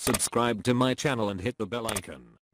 Subscribe to my channel and hit the bell icon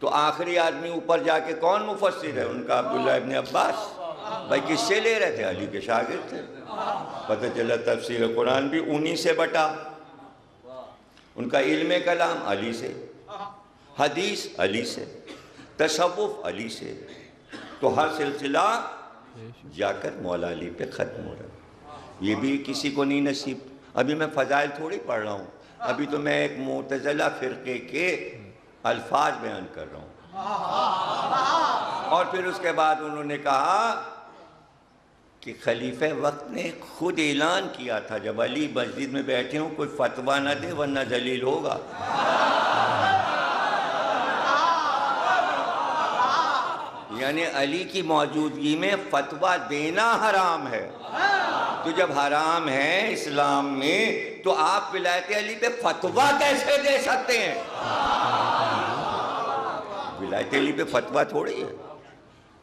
تو آخری آدمی اوپر جا کے کون مفسر ہے؟ ان کا عبداللہ ابن عباس. بھائی کس سے لے رہے تھے؟ علی کے شاگرد تھے. پتہ چلا تفسیر قرآن بھی انہی سے بٹا. ان کا علم کلام علی سے، حدیث علی سے، تصوف علی سے. تو ہر سلسلہ جا کر مولا علی پہ ختم ہو رہا ہے. یہ بھی کسی کو نہیں نصیب. ابھی میں فضائل تھوڑی پڑھ رہا ہوں، ابھی تو میں ایک معتزلہ فرقے کے الفاظ بیان کر رہا ہوں. اور پھر اس کے بعد انہوں نے کہا کہ خلیفہ وقت نے خود اعلان کیا تھا جب علی مسجد میں بیٹھے ہوں کوئی فتویٰ نہ دے ورنہ ذلیل ہوگا. یعنی علی کی موجودگی میں فتویٰ دینا حرام ہے. تو جب حرام ہے اسلام میں تو آپ ولایت علی پہ فتویٰ کیسے دے سکتے ہیں؟ ولایت علی پہ فتویٰ تھوڑی ہے.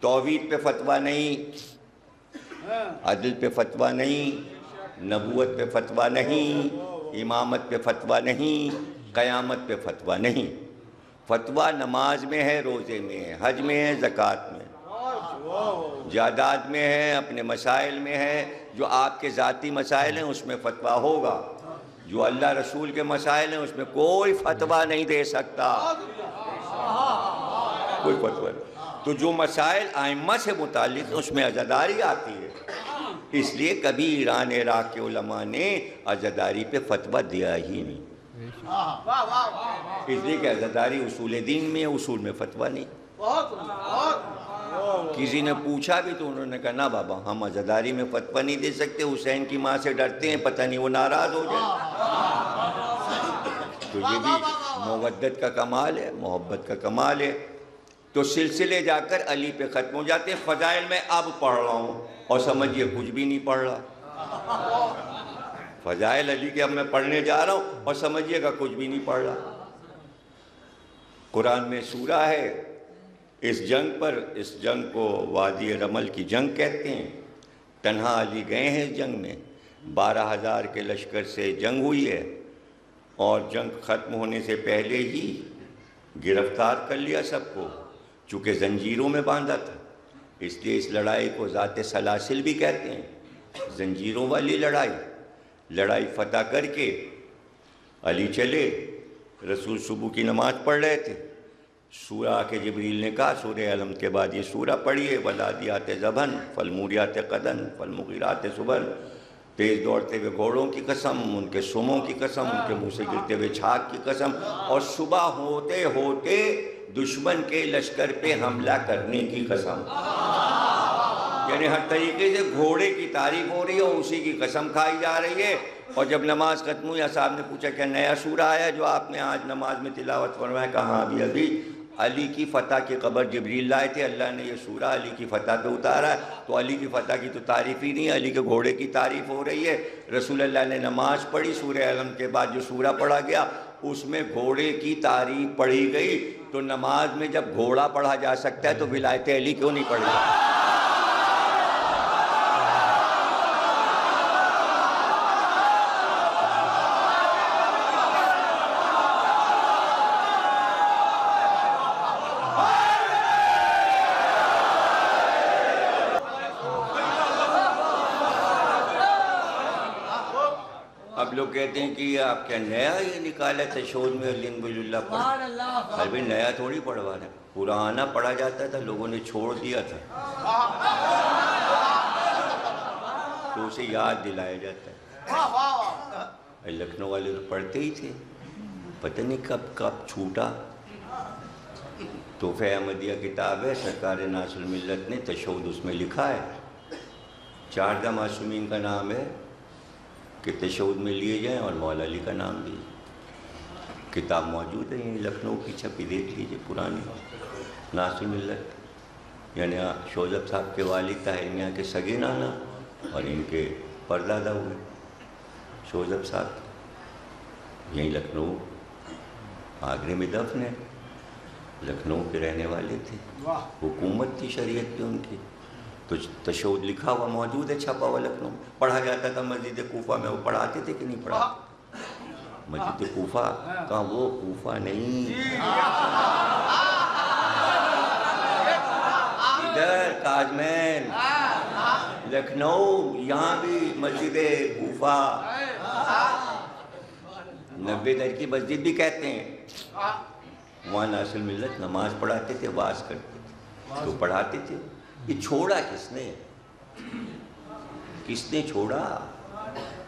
توحید پہ فتویٰ نہیں، عدل پہ فتویٰ نہیں، نبوت پہ فتویٰ نہیں، امامت پہ فتویٰ نہیں، قیامت پہ فتویٰ نہیں. فتویٰ نماز میں ہے، روزے میں ہے، حج میں ہے، زکوٰۃ میں ہے، جائیداد میں ہے، اپنے مسائل میں ہے. جو آپ کے ذاتی مسائل ہیں اس میں فتویٰ ہوگا. جو اللہ رسول کے مسائل ہیں اس میں کوئی فتویٰ نہیں دے سکتا، کوئی فتویٰ نہیں. تو جو مسائل ائمہ سے متعلق اس میں عزاداری آتی ہے. اس لیے کبھی ایران عراق کے علماء نے عزاداری پہ فتویٰ دیا ہی نہیں. اس لیے کہ عزاداری اصول دین میں ہے، اصول میں فتویٰ نہیں. کسی نے پوچھا بھی تو انہوں نے کہا نا بابا ہم عزاداری میں فتویٰ نہیں دے سکتے، حسین کی ماں سے ڈرتے ہیں، پتہ نہیں وہ ناراض ہو جائے. تو یہ بھی مودت کا کمال ہے، محبت کا کمال ہے. تو سلسلے جا کر علی پہ ختم ہو جاتے ہیں. فضائل میں اب پڑھ رہا ہوں اور سمجھیے کچھ بھی نہیں پڑھ رہا. فضائل علی کے اب میں پڑھنے جا رہا ہوں اور سمجھیے گا کچھ بھی نہیں پڑھ رہا. قرآن میں سورہ ہے اس جنگ پر. اس جنگ کو وادی رمل کی جنگ کہتے ہیں. تنہا علی گئے ہیں اس جنگ میں. 12,000 کے لشکر سے جنگ ہوئی ہے اور جنگ ختم ہونے سے پہلے ہی گرفتار کر لیا سب کو، چونکہ زنجیروں میں باندھا تھا. اس لیے اس لڑائی کو ذات سلاسل بھی کہتے ہیں، زنجیروں والی لڑائی. لڑائی فتح کر کے علی چلے. رسول صبح کی نماز پڑھ رہے تھے. سورہ آ کے جبریل نے کہا سورہ علم کے بعد یہ سورہ پڑھیے، والعادیات ضبحا فالموریات قدحا فالمغیرات صبحا. تیز دوڑتے ہوئے گھوڑوں کی قسم، ان کے سموں کی قسم، ان کے منہ سے گرتے ہوئے چھاگ کی قسم، اور صبح ہوتے ہوتے دشمن کے لشکر پہ حملہ کرنے کی قسم. یعنی ہر طریقے سے گھوڑے کی تعریف ہو رہی ہے اور اسی کی قسم کھائی جا رہی ہے. اور جب نماز ختم ہوئی صاحب نے پوچھا کہ نیا سورہ آیا جو آپ نے آج نماز میں تلاوت فرمایا؟ کہاں ابھی علی کی فتح کی خبر جبریل لائے تھے، اللہ نے یہ سورہ علی کی فتح پہ اتارا ہے. تو علی کی فتح کی تو تعریف ہی نہیں ہے، علی کے گھوڑے کی تعریف ہو رہی ہے. رسول اللہ نے نماز پڑھی، سورہ علم کے بعد جو سورہ پڑھا گیا اس میں گھوڑے کی تعریف پڑھی گئی. تو نماز میں جب گھوڑا پڑھا جا سکتا ہے تو ولایت علی کیوں نہیں پڑھی؟ اب لوگ کہتے ہیں کہ یہ آپ کیا نیا یہ نکالا تشہد میں الحمد للہ پڑھا؟ ابھی نیا تھوڑی پڑھوا رہے ہیں، پرانا پڑھا جاتا تھا، لوگوں نے چھوڑ دیا تھا تو اسے یاد دلایا جاتا ہے. لکھنؤ والے تو پڑھتے ہی تھے، پتہ نہیں کب چھوٹا. تحفہ احمدیہ کتاب ہے، سرکار ناصر الملت نے تشہد اس میں لکھا ہے. 4 معصومین کا نام ہے کہ تشہد میں لیے جائیں اور مولا علی کا نام بھی. کتاب موجود ہے، یعنی لکھنؤ کی چھپی دیکھ لیجیے پرانی. ناصر ملت یعنی شوذب صاحب کے والد طاہر میاں کے سگے نانا اور ان کے پردادا ہوئے شوذب صاحب. یہیں لکھنؤ آگرے میں دفن ہے. لکھنؤ کے رہنے والے تھے، حکومت تھی شریعت پہ ان کی. تو تشہد لکھا ہوا موجود ہے، چھپا ہوا لکھنؤ. پڑھا جاتا تھا مسجد کوفہ میں. وہ پڑھاتے تھے کہ نہیں پڑھاتے؟ مسجد کوفہ کہاں؟ وہ کوفہ نہیں، ادھر کاظمین لکھنؤ، یہاں بھی مسجد کوفہ 90 در کی مسجد بھی کہتے ہیں۔ وہاں ناصر ملت نماز پڑھاتے تھے، واز کرتے تھے، تو پڑھاتے تھے۔ یہ چھوڑا کس نے؟ کس نے چھوڑا؟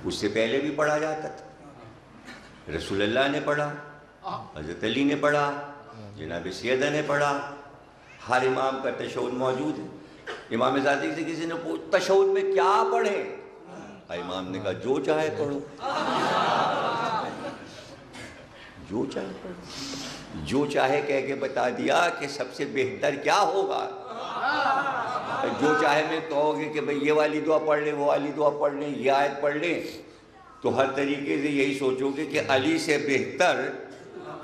اس سے پہلے بھی پڑھا جاتا تھا، رسول اللہ نے پڑھا، حضرت علی نے پڑھا، جناب سیدہ نے پڑھا، ہر امام کا تشہد موجود ہے۔ امام ذاتی سے کسی نے پوچھا تشہد میں کیا پڑھے؟ امام نے کہا جو چاہے پڑھو، جو چاہے پڑھو، جو چاہے کہہ کے بتا دیا کہ سب سے بہتر کیا ہوگا۔ جو چاہے میں کہو گے کہ بھئی یہ والی دعا پڑھ لیں، وہ والی دعا پڑھ لیں، یہ آیت پڑھ لیں، تو ہر طریقے سے یہی سوچو گے کہ علی سے بہتر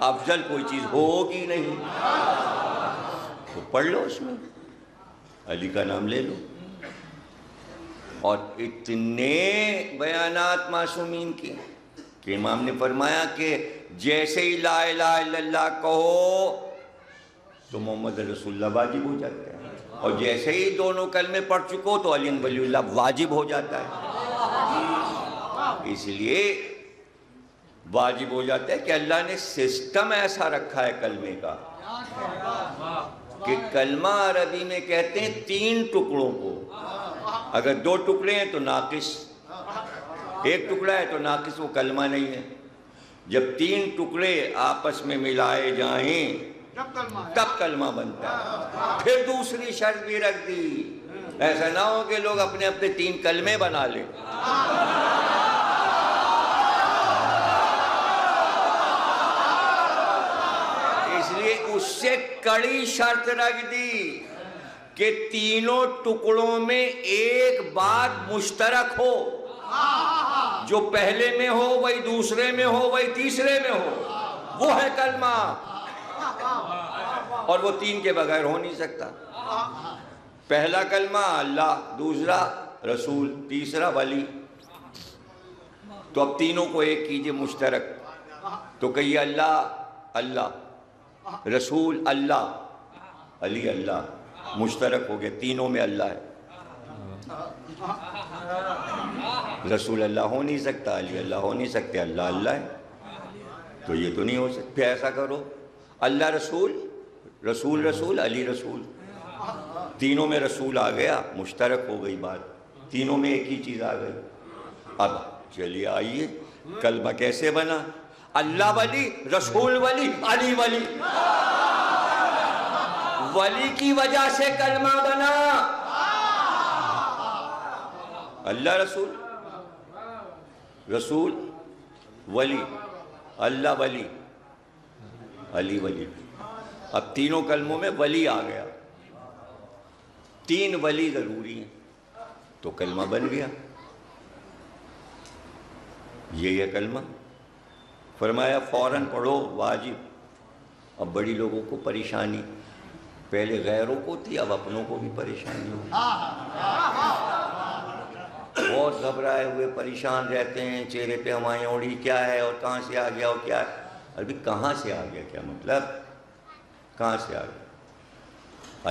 افضل کوئی چیز ہوگی نہیں، تو پڑھ لو، اس میں علی کا نام لے لو۔ اور اتنے بیانات معصومین کے کہ امام نے فرمایا کہ جیسے ہی لا الہ الا اللہ کہو تو محمد رسول اللہ واجب ہو جاتا ہے، اور جیسے ہی دونوں کلمے پڑھ چکو تو علی ولی اللہ واجب ہو جاتا ہے۔ اس لیے واجب ہو جاتا ہے کہ اللہ نے سسٹم ایسا رکھا ہے کلمے کا کہ کلمہ عربی میں کہتے ہیں 3 ٹکڑوں کو، اگر 2 ٹکڑے ہیں تو ناقص، 1 ٹکڑا ہے تو ناقص، وہ کلمہ نہیں ہے۔ جب 3 ٹکڑے آپس میں ملائے جائیں تب کلمہ بنتا ہے۔ پھر دوسری شرط بھی رکھ دی، ایسا نہ ہو کہ لوگ اپنے اپنے 3 کلمے بنا لیں۔ اس لیے اس سے کڑی شرط رکھ دی کہ تینوں ٹکڑوں میں ایک بات مشترک ہو، جو پہلے میں ہو وہی دوسرے میں ہو وہی تیسرے میں ہو، وہ ہے کلمہ، اور وہ 3 کے بغیر ہو نہیں سکتا۔ پہلا کلمہ اللہ، دوسرا رسول، تیسرا ولی۔ تو اب تینوں کو ایک کیجئے مشترک، تو کہیے اللہ اللہ، رسول اللہ، علی اللہ، مشترک ہو گئے، تینوں میں اللہ ہے۔ رسول اللہ ہو نہیں سکتا، علی اللہ ہو نہیں سکتے، اللہ اللہ ہے، تو یہ تو نہیں ہو سکتا۔ پھر ایسا کرو، اللہ رسول، رسول رسول، علی رسول، تینوں میں رسول آ گیا، مشترک ہو گئی بات، تینوں میں ایک ہی چیز آ گئی۔ اب چلیے آئیے کلمہ کیسے بنا؟ اللہ ولی، رسول ولی، علی ولی، ولی کی وجہ سے کلمہ بنا۔ اللہ رسول، رسول ولی، اللہ ولی، علی ولی۔ اب تینوں کلموں میں ولی آ گیا، 3 ولی ضروری ہیں، تو کلمہ بن گیا۔ یہ ہے کلمہ۔ فرمایا فوراً پڑھو، واجب۔ اب بڑی لوگوں کو پریشانی، پہلے غیروں کو تھی، اب اپنوں کو بھی پریشانی ہوئی، بہت گھبرائے ہوئے پریشان رہتے ہیں، چہرے پہ ہمایاں اڑی، کیا ہے اور کہاں سے آ گیا اور کیا ہے؟ ابھی کہاں سے آ گیا کیا مطلب؟ کہاں سے آ گیا؟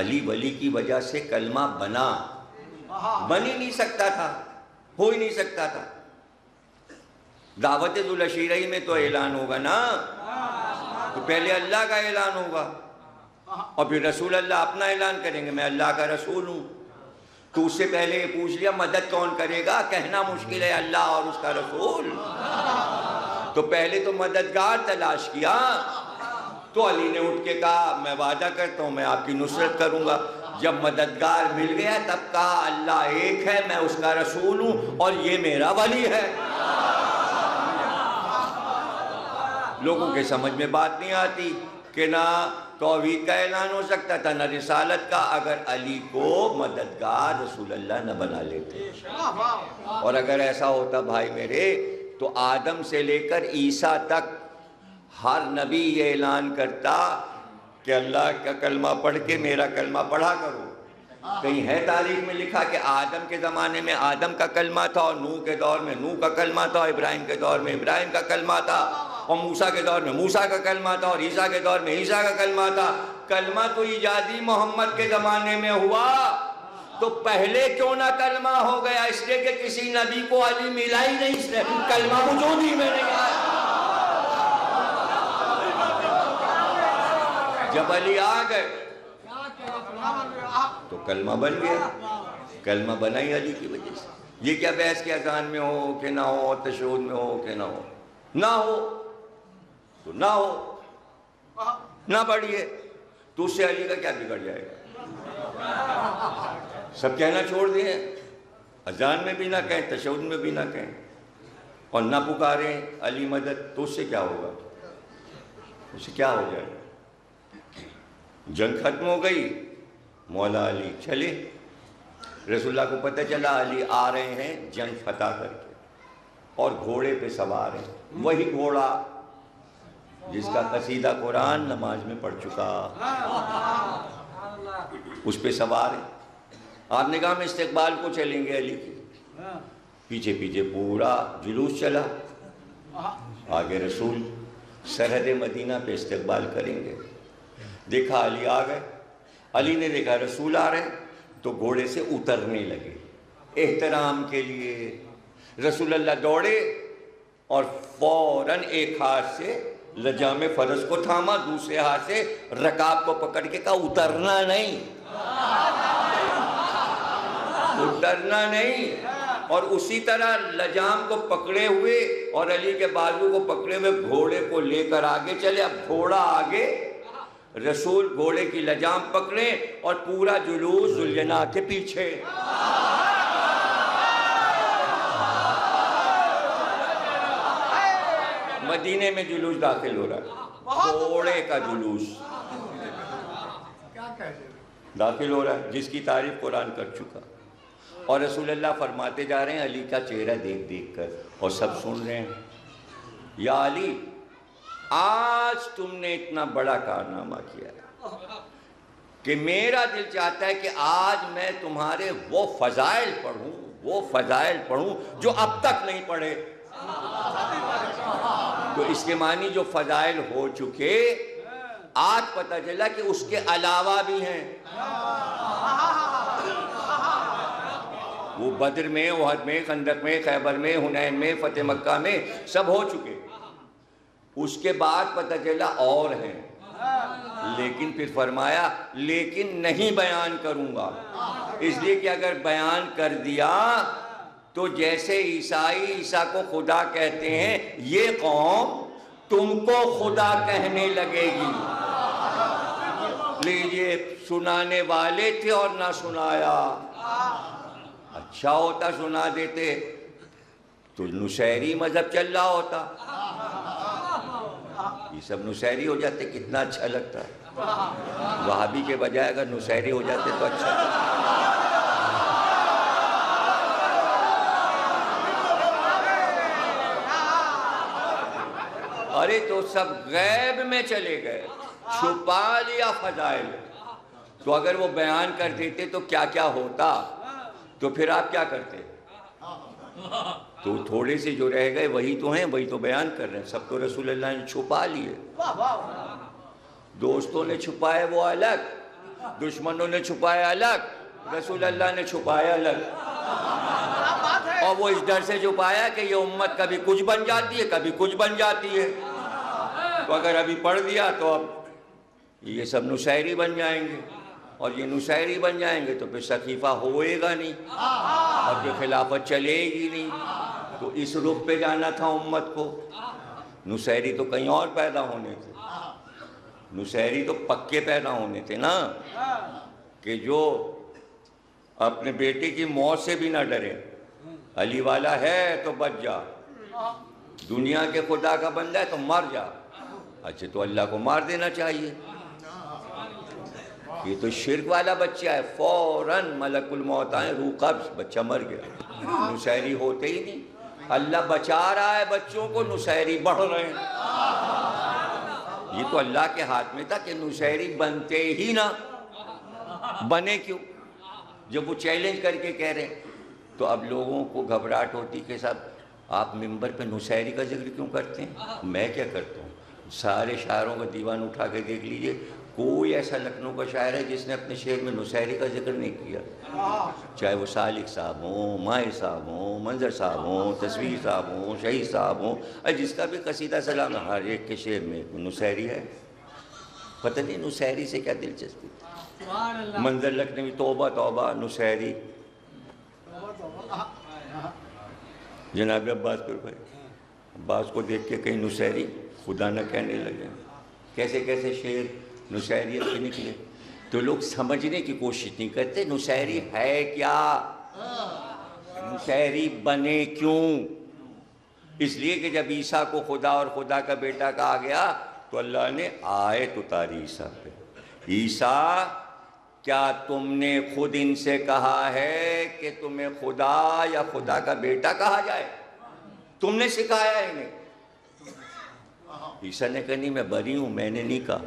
علی ولی کی وجہ سے کلمہ بنا، بن ہی نہیں سکتا تھا، ہو ہی نہیں سکتا تھا۔ دعوت ذوالعشیرہ میں تو اعلان ہوگا نا، تو پہلے اللہ کا اعلان ہوگا، اور پھر رسول اللہ اپنا اعلان کریں گے، میں اللہ کا رسول ہوں۔ تو اس سے پہلے یہ پوچھ لیا مدد کون کرے گا؟ کہنا مشکل ہے اللہ اور اس کا رسول، تو پہلے تو مددگار تلاش کیا۔ تو علی نے اٹھ کے کہا میں وعدہ کرتا ہوں میں آپ کی نصرت کروں گا۔ جب مددگار مل گیا تب کہا اللہ ایک ہے، میں اس کا رسول ہوں اور یہ میرا ولی ہے۔ لوگوں کے سمجھ میں بات نہیں آتی کہ نہ توحید کا اعلان ہو سکتا تھا نہ رسالت کا، اگر علی کو مددگار رسول اللہ نہ بنا لیتے۔ اور اگر ایسا ہوتا بھائی میرے تو آدم سے لے کر عیسیٰ تک ہر نبی یہ اعلان کرتا کہ اللہ کا کلمہ پڑھ کے میرا کلمہ پڑھا کرو۔ کہیں ہے تاریخ میں لکھا کہ آدم کے زمانے میں آدم کا کلمہ تھا، اور نوح کے دور میں نوح کا کلمہ تھا، اور ابراہیم کے دور میں ابراہیم کا کلمہ تھا؟ اور موسیٰ کے دور میں موسیٰ کا کلمہ تھا اور عیسیٰ کے دور میں عیسیٰ کا کلمہ تھا. کلمہ تو ایجادی محمد کے زمانے میں ہوا, تو پہلے کیوں نہ کلمہ ہو گیا؟ اس لیے کہ کسی نبی کو علی ملا ہی نہیں, اس لیے کلمہ وجود ہی میں نہیں آیا. جب علی آ گئے تو کلمہ بن گیا. کلمہ بنا ہی علی کی وجہ سے. یہ کیا بحث کے اذان میں ہو کہ نہ ہو, تشہد میں ہو کہ نہ ہو, نہ ہو تو نہ ہو, نہ پڑھیے تو اس سے علی کا کیا بگڑ جائے گا؟ سب کہنا چھوڑ دیں, اذان میں بھی نہ کہیں, تشہد میں بھی نہ کہیں, اور نہ پکاریں علی مدد, تو اس سے کیا ہوگا؟ اس سے کیا ہو جائے گا؟ جنگ ختم ہو گئی, مولا علی چلے. رسول اللہ کو پتہ چلا علی آ رہے ہیں جنگ فتح کر کے, اور گھوڑے پہ سوار ہیں. وہی گھوڑا جس کا قصیدہ قرآن نماز میں پڑھ چکا, اس پہ سوار ہیں. آپ نے کہا ہم استقبال کو چلیں گے علی کی. پیچھے پیچھے پورا جلوس چلا, آگے رسول سرحد مدینہ پہ استقبال کریں گے. دیکھا علی آ گئے, علی نے دیکھا رسول آ رہے ہیں تو گھوڑے سے اترنے لگے احترام کے لیے. رسول اللہ دوڑے اور فوراً ایک ہاتھ سے لجام فرس کو تھاما, دوسرے ہاتھ سے رکاب کو پکڑ کے کہا اترنا نہیں, اترنا نہیں. اور اسی طرح لجام کو پکڑے ہوئے اور علی کے بازو کو پکڑے ہوئے گھوڑے کو لے کر آگے چلے. اب گھوڑا آگے, رسول گھوڑے کی لجام پکڑے اور پورا جلوس ذوالجناح کے پیچھے. مدینے میں جلوس داخل ہو رہا ہے, گھوڑے کا جلوس داخل ہو رہا ہے جس کی تعریف قرآن کر چکا. اور رسول اللہ فرماتے جا رہے ہیں علی کا چہرہ دیکھ دیکھ کر, اور سب سن رہے ہیں, یا علی آج تم نے اتنا بڑا کارنامہ کیا ہے کہ میرا دل چاہتا ہے کہ آج میں تمہارے وہ فضائل پڑھوں جو اب تک نہیں پڑھے. تو اس کے معنی جو فضائل ہو چکے آج پتہ چلا کہ اس کے علاوہ بھی ہیں. وہ بدر میں, احد میں, خندق میں, خیبر میں, حنین میں, فتح مکہ میں سب ہو چکے. اس کے بعد پتہ چلا اور ہیں, لیکن پھر فرمایا لیکن نہیں بیان کروں گا, اس لیے کہ اگر بیان کر دیا تو جیسے عیسائی عیسیٰ کو خدا کہتے ہیں, یہ قوم تم کو خدا کہنے لگے گی. لیجئے سنانے والے تھے اور نہ سنایا. اچھا ہوتا سنا دیتے تو نصیری مذہب چل رہا ہوتا, یہ سب نصیری ہو جاتے کتنا اچھا لگتا ہے. وہابی کے بجائے اگر نصیری ہو جاتے تو اچھا لگتا. ارے تو سب غیب میں چلے گئے, چھپا لیا فضائل. تو اگر وہ بیان کر دیتے تو کیا کیا ہوتا, تو پھر آپ کیا کرتے؟ تو تھوڑے سے جو رہ گئے وہی تو ہیں, وہی تو بیان کر رہے ہیں. سب تو رسول اللہ نے چھپا لیے. دوستوں نے چھپائے وہ الگ, دشمنوں نے چھپایا الگ, رسول اللہ نے چھپایا الگ. اور وہ اس ڈر سے چھپایا کہ یہ امت کبھی کچھ بن جاتی ہے, کبھی کچھ بن جاتی ہے. تو اگر ابھی پڑھ دیا تو اب یہ سب نصیری بن جائیں گے, اور یہ نصیری بن جائیں گے تو پھر سقیفہ ہوئے گا نہیں, اور پھر خلافت چلے گی نہیں. تو اس رخ پہ جانا تھا امت کو. نصیری تو کہیں اور پیدا ہونے تھے, نصیری تو پکے پیدا ہونے تھے نا, کہ جو اپنے بیٹے کی موت سے بھی نہ ڈرے. علی والا ہے تو بچ جا, دنیا کے خدا کا بندہ ہے تو مر جا. اچھا تو اللہ کو مار دینا چاہیے, یہ تو شرک والا بچہ ہے, فوراً ملک الموت آئے, روح قبض, بچہ مر گیا. نصیری ہوتے ہی نہیں. اللہ بچا رہا ہے بچوں کو, نصیری بڑھ رہے ہیں. یہ تو اللہ کے ہاتھ میں تھا کہ نصیری بنتے ہی نہ. بنے کیوں؟ جب وہ چیلنج کر کے کہہ رہے ہیں تو اب لوگوں کو گھبراہٹ ہوتی کہ صاحب آپ ممبر پہ نصیری کا ذکر کیوں کرتے ہیں؟ میں کیا کرتا ہوں؟ سارے شاعروں کا دیوان اٹھا کے دیکھ لیجئے، کوئی ایسا لکھنؤ کا شاعر ہے جس نے اپنے شعر میں نصیری کا ذکر نہیں کیا، چاہے وہ سالک صاحب ہوں، ماہر صاحب ہوں، منظر صاحب ہوں، تصویر صاحب ہوں، شہید صاحب ہوں، جس کا بھی قصیدہ سلام ہر ایک کے شعر میں نصیری ہے۔ پتہ نہیں نصیری سے کیا دلچسپی؟ منظر لکھنوی توبہ توبہ نصیری۔ جناب عباس پر بھائی، عباس کو دیکھ کے کہیں نصیری خدا نہ کہنے لگے، کیسے کیسے شعر نصیریت کے نکلے، تو لوگ سمجھنے کی کوشش نہیں کرتے نصیری ہے کیا، نصیری بنے کیوں؟ اس لیے کہ جب عیسیٰ کو خدا اور خدا کا بیٹا کہا گیا تو اللہ نے آیت اتاری عیسیٰ پہ، عیسیٰ کیا تم نے خود ان سے کہا ہے کہ تمہیں خدا یا خدا کا بیٹا کہا جائے؟ تم نے سکھایا انہیں؟ عیسیٰ نے کہا نہیں میں بری ہوں، میں نے نہیں کہا۔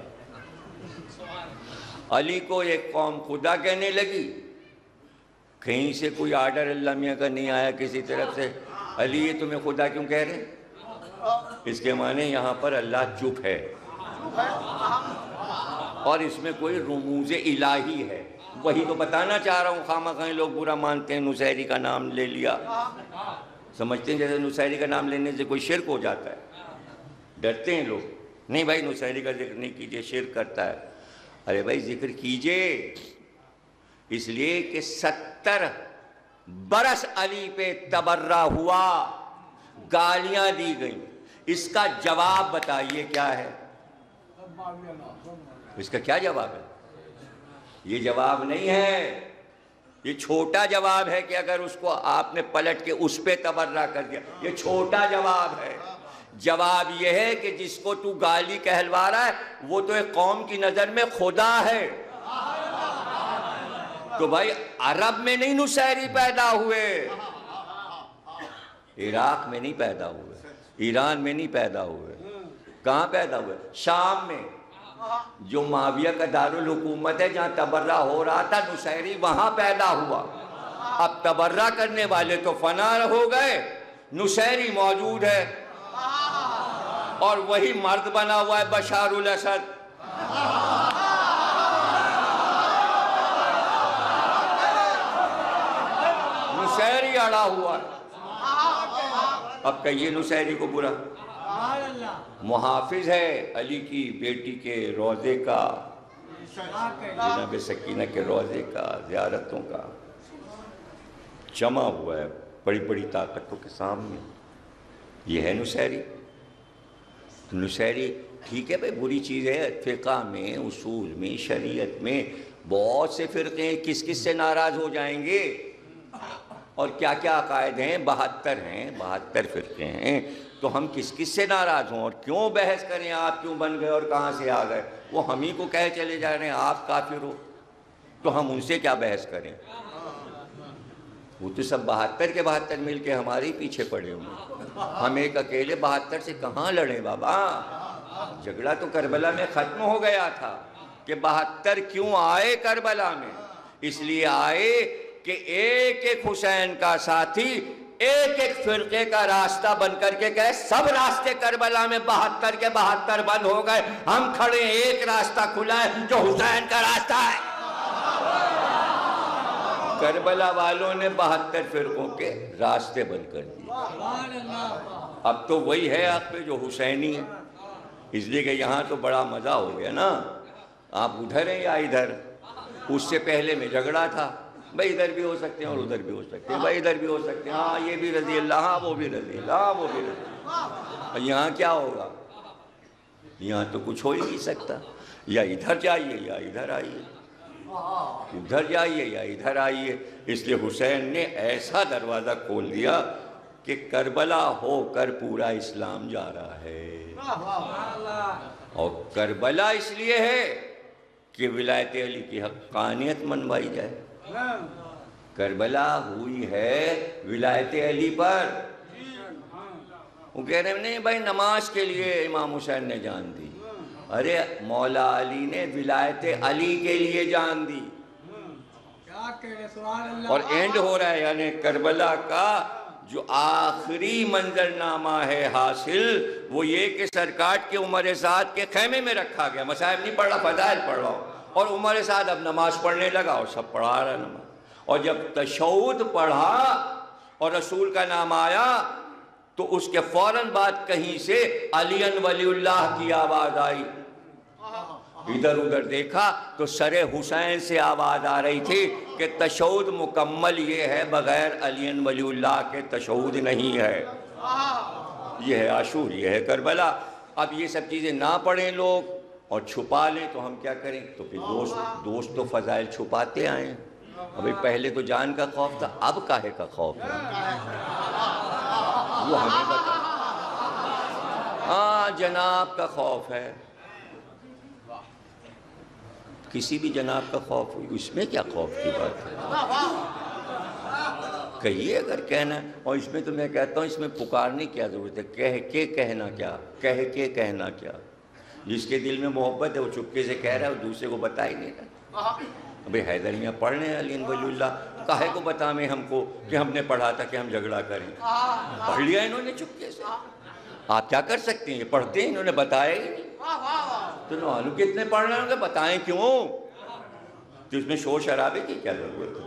علی کو ایک قوم خدا کہنے لگی، کہیں سے کوئی آرڈر اللہ میاں کا نہیں آیا کسی طرف سے، علی یہ تمہیں خدا کیوں کہہ رہے ہیں؟ اس کے معنی یہاں پر اللہ چپ ہے اور اس میں کوئی رموز الہی ہے، وہی تو بتانا چاہ رہا ہوں۔ خواہ لوگ برا مانتے ہیں نصیری کا نام لے لیا، سمجھتے ہیں جیسے نصیری کا نام لینے سے کوئی شرک ہو جاتا ہے، ڈرتے ہیں لوگ، نہیں بھائی نصیری کا ذکر نہیں کیجئے شرک کرتا ہے۔ ارے بھائی ذکر کیجئے، اس لیے کہ 70 برس علی پہ تبرہ ہوا، گالیاں دی گئیں، اس کا جواب بتائیے کیا ہے؟ اس کا کیا جواب ہے؟ یہ جواب نہیں ہے، یہ چھوٹا جواب ہے کہ اگر اس کو آپ نے پلٹ کے اس پہ تبرہ کر دیا، یہ چھوٹا جواب ہے۔ جواب یہ ہے کہ جس کو تو گالی کہلوا رہا ہے وہ تو ایک قوم کی نظر میں خدا ہے۔ تو بھائی عرب میں نہیں نصیری پیدا ہوئے، عراق میں نہیں پیدا ہوئے، ایران میں نہیں پیدا ہوئے، کہاں پیدا ہوئے؟ شام میں، جو معاویہ کا دارالحکومت ہے جہاں تبرہ ہو رہا تھا نصیری وہاں پیدا ہوا۔ اب تبرہ کرنے والے تو فنا ہو گئے، نصیری موجود ہے اور وہی مرد بنا ہوا ہے بشار الاسد۔ نصیری اڑا ہوا ہے، اب کہیے نصیری کو برا؟ محافظ ہے علی کی بیٹی کے روضے کا، جناب سکینہ کے روضے کا، زیارتوں کا، جمع ہوا ہے بڑی بڑی طاقتوں کے سامنے، یہ ہے نصیری۔ نصیری ٹھیک ہے بھائی بری چیز ہے، فقہ میں، اصول میں، شریعت میں بہت سے فرقے ہیں، کس کس سے ناراض ہو جائیں گے، اور کیا کیا عقائد ہیں، 72 ہیں، 72 فرقے ہیں، تو ہم کس کس سے ناراض ہوں اور کیوں بحث کریں آپ کیوں بن گئے اور کہاں سے آ گئے؟ وہ ہم ہی کو کہہ چلے جا رہے ہیں آپ کافر ہو، تو ہم ان سے کیا بحث کریں؟ وہ تو سب 72 کے 72 مل کے ہمارے ہی پیچھے پڑے ہوئے، ہم ایک اکیلے 72 سے کہاں لڑیں بابا؟ جھگڑا تو کربلا میں ختم ہو گیا تھا کہ 72 کیوں آئے کربلا میں؟ اس لیے آئے کہ ایک ایک حسین کا ساتھی ایک ایک فرقے کا راستہ بن کر کے کہے سب راستے کربلا میں 72 کے 72 بند ہو گئے، ہم کھڑے ایک راستہ کھلا ہے جو حسین کا راستہ ہے۔ کربلا والوں نے 72 فرقوں کے راستے بند کر دیے، اب تو وہی ہے آپ پہ جو حسینی ہے، اس لیے کہ یہاں تو بڑا مزہ ہو گیا نا، آپ ادھر ہیں یا ادھر؟ اس سے پہلے میں جھگڑا تھا، بھائی ادھر بھی ہو سکتے ہیں اور ادھر بھی ہو سکتے ہیں، بھائی ادھر بھی ہو سکتے ہیں، ہاں یہ بھی رضی اللہ، ہاں وہ بھی رضی اللہ، ہاں وہ بھی رضی اللہ۔ یہاں کیا ہوگا؟ یہاں تو کچھ ہو ہی نہیں سکتا، یا ادھر جائیے یا ادھر آئیے، ادھر جائیے یا ادھر آئیے۔ اس لیے حسین نے ایسا دروازہ کھول دیا کہ کربلا ہو کر پورا اسلام جا رہا ہے، اور کربلا اس لیے ہے کہ ولایت علی کی حقانیت منوائی جائے۔ کربلا ہوئی ہے ولایت علی پر، وہ کہہ رہے ہیں نہیں بھائی نماز کے لیے امام حسین نے جان دی، ارے مولا علی نے ولایت علی کے لیے جان دی، اور اینڈ ہو رہا ہے یعنی کربلا کا جو آخری منظرنامہ ہے حاصل وہ یہ کہ سرکار کے عمر سعد کے خیمے میں رکھا گیا. مصائب نہیں پڑھ رہا، فضائل پڑھ رہا ہوں. اور عمر سعد اب نماز پڑھنے لگا اور سب پڑھا رہا نماز. اور جب تشہد پڑھا اور رسول کا نام آیا تو اس کے فوراً بعد کہیں سے علی ولی اللہ کی آواز آئی. ادھر ادھر دیکھا تو سر حسین سے آواز آ رہی تھی کہ تشہد مکمل یہ ہے، بغیر علی ولی اللہ کے تشہد نہیں ہے. یہ ہے عاشور، یہ ہے کربلا. اب یہ سب چیزیں نہ پڑھیں لوگ اور چھپا لیں تو ہم کیا کریں؟ تو پھر دوست تو فضائل چھپاتے آئے. ابھی پہلے تو جان کا خوف تھا، اب کاہے کا خوف ہے؟ وہ ہمیں بتا. ہاں جناب کا خوف ہے، کسی بھی جناب کا خوف ہوئی، اس میں کیا خوف کی بات ہے؟ کہیے اگر کہنا ہے. اور اس میں تو میں کہتا ہوں اس میں پکارنے کی کیا ضرورت ہے؟ کہہ کے کہنا کیا، کہہ کے کہنا کیا. جس کے دل میں محبت ہے وہ چپکے سے کہہ رہا ہے، وہ دوسرے کو بتا ہی نہیں رہا. ابھی حیدر میاں پڑھ رہے ہیں علی ولی اللہ، کاہے کو بتائیں ہم کو کہ ہم نے پڑھا تھا کہ ہم جھگڑا کریں؟ پڑھ لیا انہوں نے چپکے سے. آپ کیا کر سکتے ہیں؟ یہ پڑھتے ہیں، انہوں نے بتایا ہی نہیں. تو معلوم کتنے پڑھ رہے ہوں گے، بتائیں کیوں؟ تو اس میں شور شرابے کی کیا ضرورت ہے؟